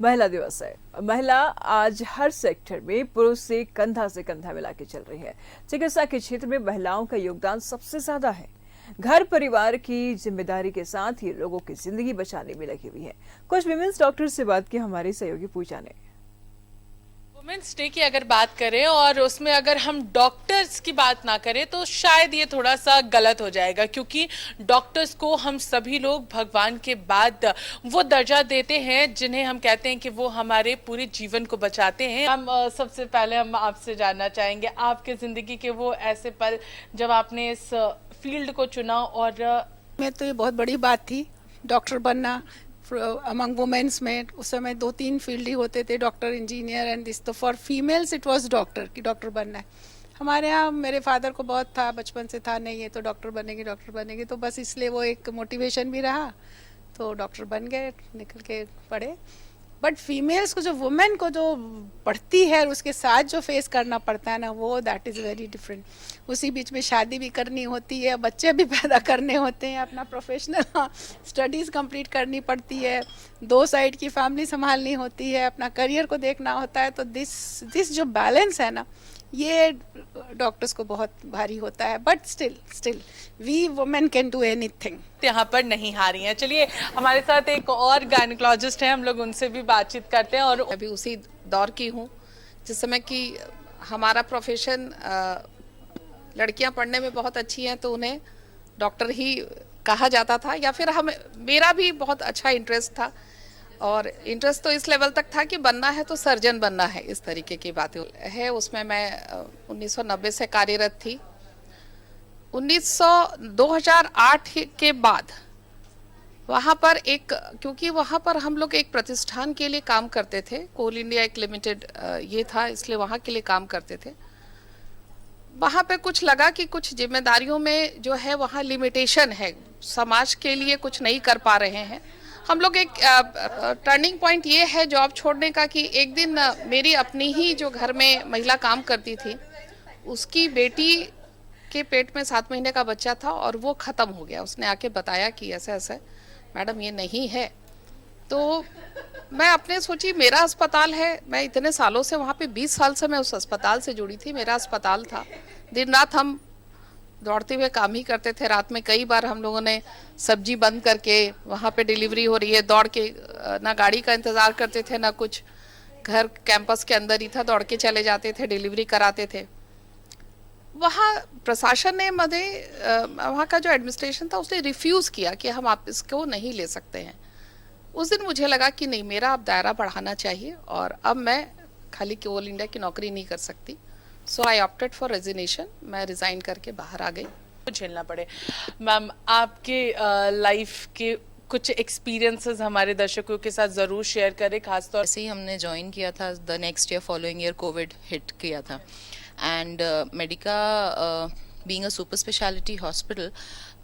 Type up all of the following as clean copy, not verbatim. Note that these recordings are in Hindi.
महिला दिवस है। महिला आज हर सेक्टर में पुरुष से कंधा मिला के चल रही है। चिकित्सा के क्षेत्र में महिलाओं का योगदान सबसे ज्यादा है। घर परिवार की जिम्मेदारी के साथ ही लोगों की जिंदगी बचाने में लगी हुई है। कुछ विमेंस डॉक्टर से बात की हमारी सहयोगी पूजा ने। वुमेन्स डे की अगर बात करें और उसमें अगर हम डॉक्टर्स की बात ना करें तो शायद ये थोड़ा सा गलत हो जाएगा, क्योंकि डॉक्टर्स को हम सभी लोग भगवान के बाद वो दर्जा देते हैं जिन्हें हम कहते हैं कि वो हमारे पूरे जीवन को बचाते हैं। हम सबसे पहले हम आपसे जानना चाहेंगे आपके जिंदगी के वो ऐसे पल जब आपने इस फील्ड को चुना। और में तो ये बहुत बड़ी बात थी डॉक्टर बनना। अमंग वुमेन्स में उस समय 2-3 फील्ड ही होते थे, डॉक्टर, इंजीनियर एंड दिस। तो for females it was doctor कि डॉक्टर बनना है। हमारे यहाँ मेरे फादर को बहुत था, बचपन से था, नहीं ये तो डॉक्टर बनेंगे, तो बस इसलिए वो एक मोटिवेशन भी रहा, तो डॉक्टर बन गए, निकल के पढ़े। बट फीमेल्स को, जो वुमेन को जो पढ़ती है और उसके साथ जो फेस करना पड़ता है ना, वो दैट इज़ वेरी डिफरेंट। उसी बीच में शादी भी करनी होती है, बच्चे भी पैदा करने होते हैं, अपना प्रोफेशनल स्टडीज़ कंप्लीट करनी पड़ती है, 2 साइड की फैमिली संभालनी होती है, अपना करियर को देखना होता है। तो दिस जो बैलेंस है ना, ये डॉक्टर्स को बहुत भारी होता है। But still we women can do anything. यहाँ पर नहीं हारी हैं। चलिए, हमारे साथ एक और गायनेकोलॉजिस्ट हैं, हम लोग उनसे भी बातचीत करते हैं। और अभी उसी दौर की हूँ जिस समय कि हमारा प्रोफेशन, लड़कियां पढ़ने में बहुत अच्छी हैं तो उन्हें डॉक्टर ही कहा जाता था, या फिर मेरा भी बहुत अच्छा इंटरेस्ट था। और इंटरेस्ट तो इस लेवल तक था कि बनना है तो सर्जन बनना है, इस तरीके की बातें है। उसमें मैं 1990 से कार्यरत थी। 2008 के बाद वहाँ पर क्योंकि वहाँ पर हम लोग एक प्रतिष्ठान के लिए काम करते थे, कोल इंडिया एक लिमिटेड ये था, इसलिए वहाँ के लिए काम करते थे। वहाँ पे कुछ लगा कि कुछ जिम्मेदारियों में जो है वहाँ लिमिटेशन है, समाज के लिए कुछ नहीं कर पा रहे हैं हम लोग। एक टर्निंग पॉइंट ये है जॉब छोड़ने का कि एक दिन मेरी अपनी ही जो घर में महिला काम करती थी, उसकी बेटी के पेट में 7 महीने का बच्चा था और वो ख़त्म हो गया। उसने आके बताया कि ऐसा ऐसा मैडम ये नहीं है। तो मैं अपने सोची, मेरा अस्पताल है, मैं इतने सालों से वहाँ पे 20 साल से मैं उस अस्पताल से जुड़ी थी, मेरा अस्पताल था। दिन रात हम दौड़ते हुए काम ही करते थे। रात में कई बार हम लोगों ने सब्जी बंद करके, वहाँ पे डिलीवरी हो रही है, दौड़ के, ना गाड़ी का इंतज़ार करते थे ना कुछ, घर कैंपस के अंदर ही था, दौड़ के चले जाते थे, डिलीवरी कराते थे। वहाँ प्रशासन ने वहाँ का जो एडमिनिस्ट्रेशन था उसने रिफ्यूज़ किया कि हम आप इसको नहीं ले सकते हैं। उस दिन मुझे लगा कि नहीं, मेरा अब दायरा बढ़ाना चाहिए और अब मैं खाली कोल इंडिया की नौकरी नहीं कर सकती। सो आई ऑप्टेड फॉर रेजिग्नेशन। मैं रिज़ाइन करके बाहर आ गई। झेलना पड़े। मैम, आपके लाइफ के कुछ एक्सपीरियंसेस हमारे दर्शकों के साथ ज़रूर शेयर करें, खासतौर से ही हमने ज्वाइन किया था। The next year following year COVID hit किया था and Medica being a super speciality hospital,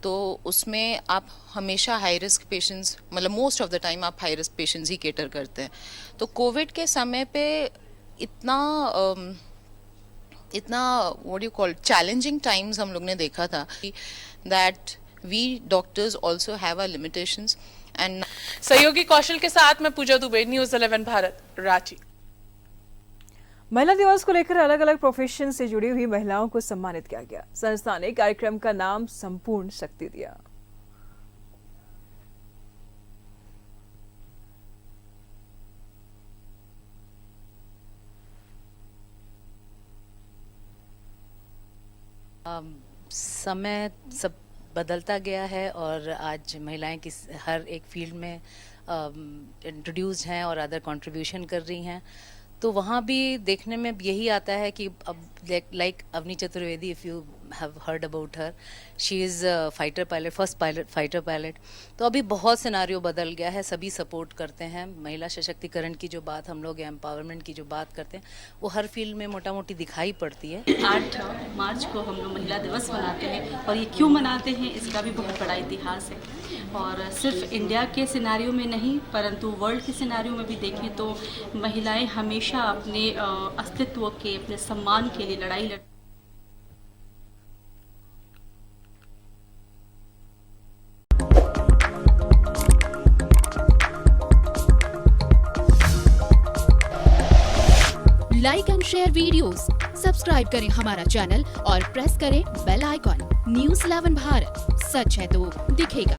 तो उसमें आप हमेशा हाई रिस्क पेशेंट्स, मतलब मोस्ट ऑफ द टाइम आप हाई रिस्क पेशेंट्स ही केटर करते हैं। तो कोविड के समय पे इतना what you call challenging times हम लोग ने देखा था that we doctors also have our limitations. And सहयोगी कौशल के साथ मैं पूजा दुबे, न्यूज़ 11 भारत, रांची। महिला दिवस को लेकर अलग अलग प्रोफेशन से जुड़ी हुई महिलाओं को सम्मानित किया गया। संस्था ने कार्यक्रम का नाम संपूर्ण शक्ति दिया। समय सब बदलता गया है और आज महिलाएं हर एक फील्ड में इंट्रोड्यूस्ड हैं और अदर कंट्रीब्यूशन कर रही हैं। तो वहाँ भी देखने में यही आता है कि अब like Avani Chaturvedi, if you have heard about her, she is fighter pilot, first fighter pilot. तो अभी बहुत सिनारियो बदल गया है, सभी सपोर्ट करते हैं। महिला सशक्तिकरण की जो बात हम लोग, एम्पावरमेंट की जो बात करते हैं, वो हर फील्ड में मोटा मोटी दिखाई पड़ती है। 8 मार्च को हम लोग महिला दिवस मनाते हैं और ये क्यों मनाते हैं इसका भी बहुत बड़ा इतिहास है। और सिर्फ इंडिया के सिनारियो में नहीं परंतु वर्ल्ड के सिनारियो में भी देखें तो महिलाएं हमेशा अपने अस्तित्व के, अपने सम्मान के लिए लड़ाई लड़ like and share videos, subscribe करें हमारा चैनल और प्रेस करें बेल आइकॉन। News 11 भारत, सच है तो दिखेगा।